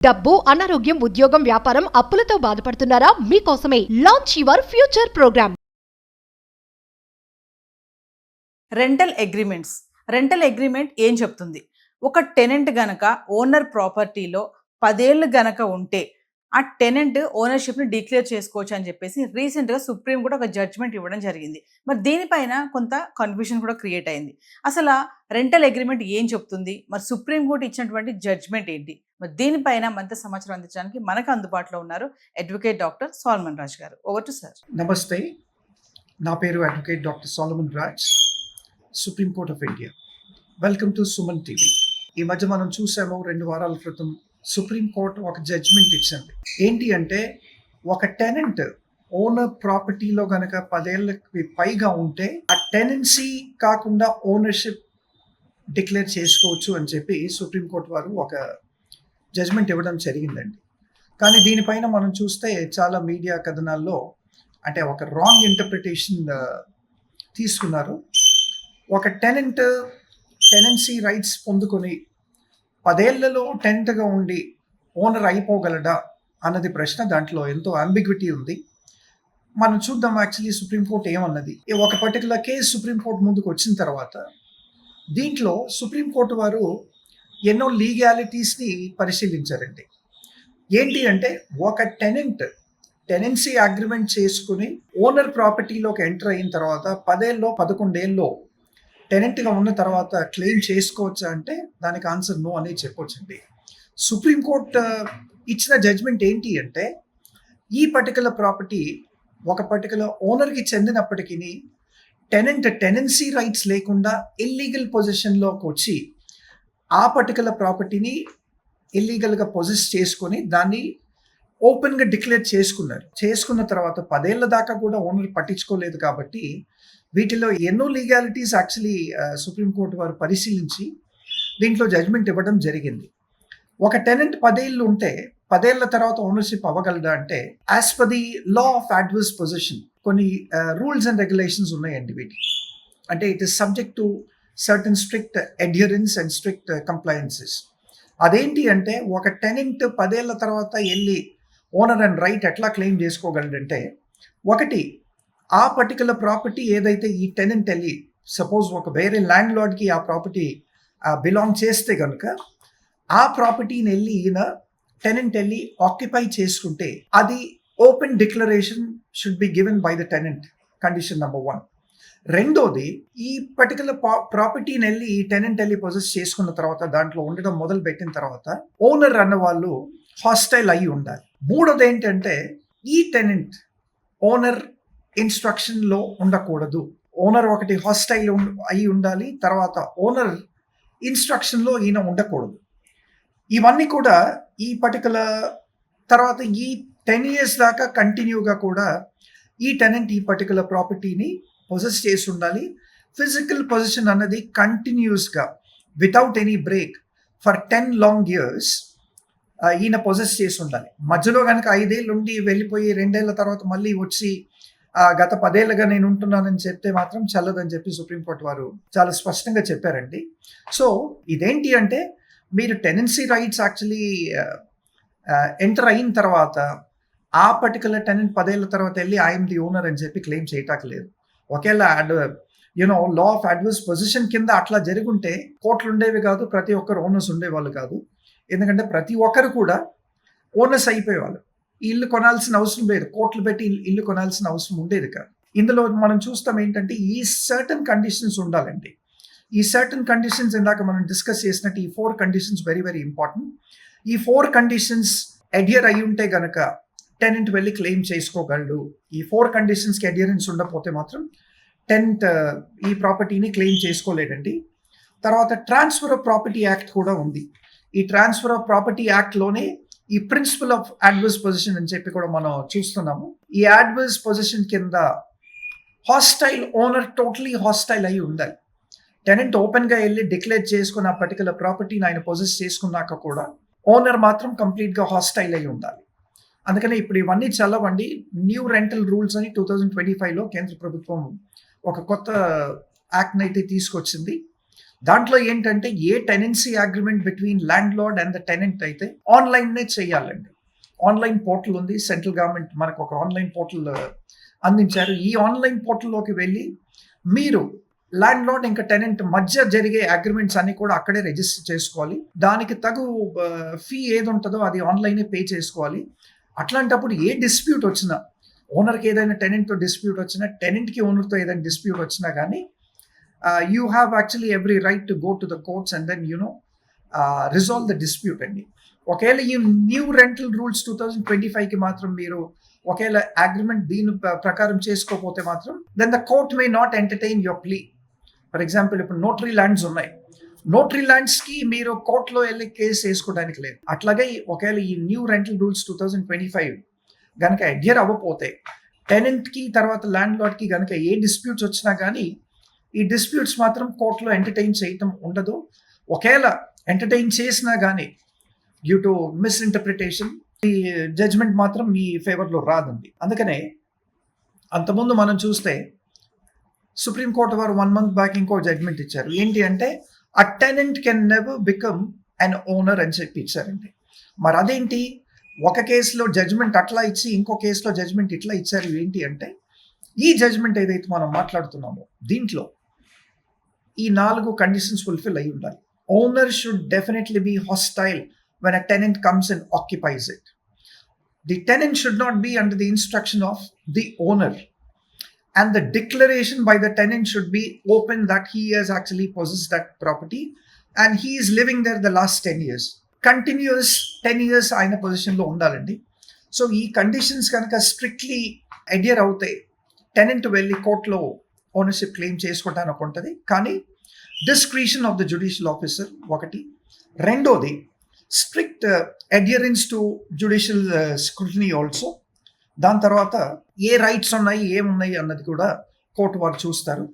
డబ్బు, అనారోగ్యం, ఉద్యోగం, వ్యాపారం, అప్పులతో బాధపడుతున్నారా? మీకోసమే launch your future program. Rental agreement ఏం చెప్తుంది? ఒక టెనెంట్ గనక ఓనర్ ప్రాపర్టీలో 10 ఏళ్ళు గనక ఉంటే ఆ టెనెంట్ ఓనర్షిప్ని డిక్లేర్ చేసుకోవచ్చు అని చెప్పేసి రీసెంట్గా సుప్రీం కూడా ఒక జడ్జ్మెంట్ ఇవ్వడం జరిగింది. మరి దీనిపైన కొంత కన్ఫ్యూజన్ కూడా క్రియేట్ అయింది. అసలు రెంటల్ అగ్రిమెంట్ ఏం చెప్తుంది, మరి సుప్రీం కోర్టు ఇచ్చినటువంటి జడ్జ్మెంట్ ఏంటి, మరి దీనిపైన మరింత సమాచారం అందించడానికి మనకు అందుబాటులో ఉన్నారు అడ్వకేట్ డాక్టర్ సోలమన్ రాజ్ గారు. Over to sir. నమస్తే, నా పేరు advocate doctor Solomon Raj, supreme court of India. Welcome to Suman TV. ఈ మధ్య మనం చూసాము, 2 వారాల క్రితం సుప్రీం కోర్టు ఒక జడ్జ్మెంట్ ఇచ్చింది. ఏంటి అంటే, ఒక టెనెంట్ ఓనర్ ప్రాపర్టీలో కనుక 10 ఏళ్ళకి పైగా ఉంటే ఆ టెనెన్సీ కాకుండా ఓనర్షిప్ డిక్లేర్ చేసుకోవచ్చు అని చెప్పి సుప్రీంకోర్టు వారు ఒక జడ్జ్మెంట్ ఇవ్వడం జరిగిందండి. కానీ దీనిపైన మనం చూస్తే చాలా మీడియా కథనాల్లో అంటే ఒక రాంగ్ ఇంటర్ప్రిటేషన్ తీసుకున్నారు. ఒక టెనెన్సీ రైట్స్ పొందుకొని 10 ఏళ్లలో టెనెంట్గా ఉండి ఓనర్ అయిపోగలడా అన్నది ప్రశ్న. దాంట్లో ఎంతో అంబిగ్విటీ ఉంది. మనం చూద్దాం యాక్చువల్లీ సుప్రీంకోర్టు ఏమన్నది. ఒక పర్టికులర్ కేసు సుప్రీంకోర్టు ముందుకు వచ్చిన తర్వాత దీంట్లో సుప్రీంకోర్టు వారు ఎన్నో లీగాలిటీస్ని పరిశీలించారండి. ఏంటి అంటే, ఒక టెనెన్సీ అగ్రిమెంట్ చేసుకుని ఓనర్ ప్రాపర్టీలోకి ఎంటర్ అయిన తర్వాత 10 ఏళ్ళలో 11 ఏళ్ళలో టెనెంట్గా ఉన్న తర్వాత క్లెయిమ్ చేసుకోవచ్చా అంటే దానికి ఆన్సర్ నో అని చెప్పొచ్చండి. సుప్రీంకోర్టు ఇచ్చిన జడ్జ్మెంట్ ఏంటి అంటే, ఈ పర్టికులర్ ప్రాపర్టీ ఒక పర్టికులర్ ఓనర్కి చెందినప్పటికీ టెనెన్సీ రైట్స్ లేకుండా ఇల్లీగల్ పొజిషన్లోకి వచ్చి ఆ పర్టికులర్ ప్రాపర్టీని ఇల్లీగల్గా పొజెస్ చేసుకొని దాన్ని ఓపెన్గా డిక్లేర్ చేసుకున్న తర్వాత 10 ఏళ్ళ దాకా కూడా ఓనర్ పట్టించుకోలేదు. కాబట్టి వీటిలో ఎన్నో లీగాలిటీస్ యాక్చువల్లీ సుప్రీంకోర్టు వారు పరిశీలించి దీంట్లో జడ్జ్మెంట్ ఇవ్వడం జరిగింది. ఒక టెనెంట్ 10 ఏళ్ళు ఉంటే 10 ఏళ్ళ తర్వాత ఓనర్షిప్ అవ్వగలదా అంటే, as per the law of adverse possession కొన్ని రూల్స్ అండ్ రెగ్యులేషన్స్ ఉన్నాయండి వీటికి. అంటే it is subject to certain strict adherence and strict compliances. అదేంటి అంటే, ఒక టెనెంట్ 10 ఏళ్ళ తర్వాత వెళ్ళి ఓనర్ అండ్ రైట్ ఎట్లా క్లెయిమ్ చేసుకోగలడంటే, ఒకటి, ఆ పర్టికులర్ ప్రాపర్టీ ఏదైతే ఈ టెనెంట్ వెళ్ళి సపోజ్ ఒక వేరే ల్యాండ్ లార్డ్కి ఆ ప్రాపర్టీ బిలాంగ్ చేస్తే కనుక ఆ ప్రాపర్టీని వెళ్ళి టెనెంట్ వెళ్ళి ఆక్యుపై చేసుకుంటే అది open declaration should be given by the tenant, condition number 1. రెండోది, ఈ పర్టికులర్ ప్రాపర్టీని వెళ్ళి ఈ టెనెంట్ వెళ్ళి పొజెస్ చేసుకున్న తర్వాత దాంట్లో ఉండడం మొదలు పెట్టిన తర్వాత ఓనర్ అన్న వాళ్ళు హాస్టైల్ అయి ఉండాలి. మూడోది ఏంటంటే, ఈ టెనెంట్ ఓనర్ ఇన్స్ట్రక్షన్లో ఉండకూడదు. ఓనర్ ఒకటి హాస్టైల్ అయి ఉండాలి, తర్వాత ఓనర్ ఇన్స్ట్రక్షన్లో ఈయన ఉండకూడదు. ఇవన్నీ కూడా ఈ పర్టికులర్ తర్వాత ఈ 10 years దాకా కంటిన్యూగా కూడా ఈ టెనెంట్ ఈ పర్టికులర్ ప్రాపర్టీని పొజెస్ చేసి ఉండాలి. ఫిజికల్ పొజిషన్ అన్నది కంటిన్యూస్గా without any break for 10 long years ఈయన పొజెస్ చేసి ఉండాలి. మధ్యలో కనుక 5 ఏళ్ళు ఉండి వెళ్ళిపోయి 2 ఏళ్ళ తర్వాత మళ్ళీ వచ్చి గత 10 ఏళ్ళుగా నేను ఉంటున్నానని చెప్తే మాత్రం చల్లదని చెప్పి సుప్రీంకోర్టు వారు చాలా స్పష్టంగా చెప్పారండి. సో ఇదేంటి అంటే, మీరు టెనెన్సీ రైట్స్ యాక్చువల్లీ ఎంటర్ అయిన తర్వాత ఆ పర్టికులర్ టెనెంట్ 10 ఏళ్ళ తర్వాత వెళ్ళి ఐఎమ్ ది ఓనర్ అని చెప్పి క్లెయిమ్ చేయటానికి లేదు. ఒకేలా లా ఆఫ్ అడ్వర్స్ పొజిషన్ కింద అట్లా జరుగుంటే కోర్టులు ఉండేవి కాదు, ప్రతి ఒక్కరు ఓనర్స్ ఉండేవాళ్ళు కాదు. ఎందుకంటే ప్రతి ఒక్కరు కూడా ఓనర్స్ అయిపోయేవాళ్ళు. ఇల్లు కొనాల్సిన అవసరం లేదు, కోర్టులు పెట్టి ఇల్లు కొనాల్సిన అవసరం ఉండేది కాదు. ఇందులో మనం చూస్తాం ఏంటంటే, ఈ సర్టన్ కండిషన్స్ ఉండాలండి. ఈ సర్టన్ కండిషన్స్ ఇందాక మనం డిస్కస్ చేసినట్టు ఈ 4 కండిషన్స్ వెరీ వెరీ ఇంపార్టెంట్. ఈ 4 కండిషన్స్ అడ్హియర్ అయి ఉంటే గనక టెనెంట్ వెళ్ళి క్లెయిమ్ చేసుకోగలడు. ఈ 4 కండిషన్స్కి అడ్హియరెన్స్ ఉండకపోతే మాత్రం టెనెంట్ ఈ ప్రాపర్టీని క్లెయిమ్ చేసుకోలేడండి. తర్వాత ట్రాన్స్ఫర్ ఆఫ్ ప్రాపర్టీ యాక్ట్ కూడా ఉంది. ఈ ట్రాన్స్ఫర్ ఆఫ్ ప్రాపర్టీ యాక్ట్లోనే ఈ ప్రిన్సిపల్ ఆఫ్ అడ్వర్స్ పొజిషన్ అని చెప్పి కూడా మనం చూస్తున్నాము. ఈ అడ్వర్స్ పొజిషన్ కింద హాస్టైల్ ఓనర్ టోటలీ హాస్టైల్ అయి ఉండాలి. టెనెంట్ ఓపెన్గా వెళ్ళి డిక్లేర్ చేసుకున్న ఆ పర్టికులర్ ప్రాపర్టీని ఆయన పొజెస్ చేసుకున్నాక కూడా ఓనర్ మాత్రం కంప్లీట్గా హాస్టైల్ అయి ఉండాలి. అందుకనే ఇప్పుడు ఇవన్నీ చల్లవండి. న్యూ రెంటల్ రూల్స్ అని 2025లో కేంద్ర ప్రభుత్వం ఒక కొత్త యాక్ట్ని అయితే తీసుకొచ్చింది. దాంట్లో ఏంటంటే a tenancy agreement between landlord and the tenant అయితే ఆన్లైన్నే చేయాలండి. ఆన్లైన్ పోర్టల్ ఉంది, సెంట్రల్ గవర్నమెంట్ మనకు ఒక ఆన్లైన్ పోర్టల్ అందించారు. ఈ ఆన్లైన్ పోర్టల్లోకి వెళ్ళి మీరు ల్యాండ్ లార్డ్ ఇంకా టెనెంట్ మధ్య జరిగే అగ్రిమెంట్స్ అన్ని కూడా అక్కడే రిజిస్టర్ చేసుకోవాలి. దానికి తగు ఫీ ఏది ఉంటుందో అది ఆన్లైనే పే చేసుకోవాలి. అట్లాంటప్పుడు ఏ డిస్ప్యూట్ వచ్చినా, ఓనర్కి ఏదైనా టెనెంట్తో డిస్ప్యూట్ వచ్చినా, టెనెంట్కి ఓనర్తో ఏదైనా డిస్ప్యూట్ వచ్చినా కానీ you have actually every right to go to the courts and then resolve the dispute అండి. ఒకవేళ ఈ న్యూ రెంటల్ రూల్స్ 2025కి మాత్రం మీరు ఒకవేళ అగ్రిమెంట్ దీని ప్రకారం చేసుకోకపోతే మాత్రం then the court may not entertain your plea. For example ఇప్పుడు నోటరీ ల్యాండ్స్ ఉన్నాయి, నోటరీ ల్యాండ్స్కి మీరు కోర్టులో వెళ్ళి కేసు వేసుకోవడానికి లేదు. అట్లాగే ఒకవేళ ఈ న్యూ రెంటల్ రూల్స్ 2025 కనుక అడ్హెర్ అవ్వకపోతే టెనెంట్కి తర్వాత ల్యాండ్ లార్డ్కి కనుక ఏ డిస్ప్యూట్స్ వచ్చినా కానీ ఈ డిస్ప్యూట్స్ మాత్రం కోర్టులో ఎంటర్టైన్ చేయటం ఉండదు. ఒకవేళ ఎంటర్టైన్ చేసినా కానీ డ్యూ టు మిస్ఇంటర్ప్రిటేషన్ ఈ జడ్జ్మెంట్ మాత్రం మీ ఫేవర్లో రాదండి. అందుకనే అంతకుముందు మనం చూస్తే సుప్రీంకోర్టు వారు 1 month బ్యాక్ ఇంకో జడ్జ్మెంట్ ఇచ్చారు. ఏంటి అంటే a tenant can never become an owner అని చెప్పి ఇచ్చారండి. మరి అదేంటి, ఒక కేసులో జడ్జ్మెంట్ అట్లా ఇచ్చి ఇంకో కేసులో జడ్జ్మెంట్ ఇట్లా ఇచ్చారు. ఏంటి అంటే ఈ జడ్జ్మెంట్ ఏదైతే మనం మాట్లాడుతున్నామో దీంట్లో ఈ 4 కండిషన్స్ ఫుల్ఫిల్ అయి ఉండాలి. Owner should definitely be hostile when a tenant comes and occupies it. The tenant should not be under the instruction of the owner, and the declaration by the tenant should be open that he has actually possessed that property and he is living there the last 10 years. Continuous 10 years ఆయన పొజిషన్లో ఉండాలండి. So ఈ conditions కనుక strictly అడ్హెర్ అవుతాయి, tenant వెళ్ళి కోర్టులో ownership claim చేసుకోవడానికి ఉంటుంది. కానీ discretion of the judicial officer ఒకటి. రెండోది strict adherence to judicial scrutiny also. దాని తర్వాత ఏ రైట్స్ ఉన్నాయి ఏమున్నాయి అన్నది కూడా కోర్టు వారు చూస్తారు.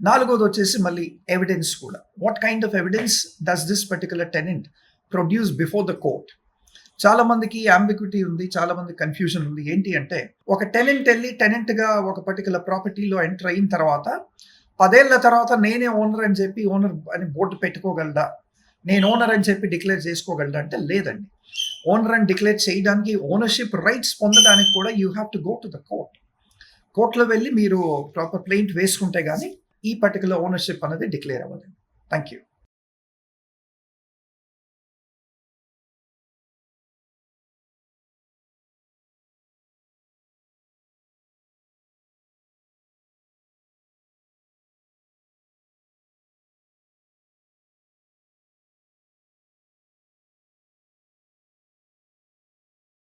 నాలుగోది వచ్చేసి మళ్ళీ ఎవిడెన్స్ కూడా. What kind of evidence does this particular tenant produce before the court. చాలా మందికి అంబిగ్విటీ ఉంది, చాలా మంది కన్ఫ్యూజన్ ఉంది. ఏంటి అంటే ఒక టెనెంట్ వెళ్ళి టెనెంట్గా ఒక పర్టికులర్ ప్రాపర్టీలో ఎంటర్ అయిన తర్వాత 10 ఏళ్ల తర్వాత నేనే ఓనర్ అని చెప్పి ఓనర్ అని బోర్డు పెట్టుకోగలడా, నేను ఓనర్ అని చెప్పి డిక్లేర్ చేసుకోగలడా అంటే లేదండి. ఓనర్ అని డిక్లేర్ చేయడానికి, ఓనర్షిప్ రైట్స్ పొందడానికి కూడా you have to go to the court. కోర్టులో వెళ్ళి మీరు ప్రాపర్ ప్లెయింట్ వేసుకుంటే కానీ ఈ పర్టికులర్ ఓనర్షిప్ అనేది డిక్లేర్ అవ్వలేదు. Thank you.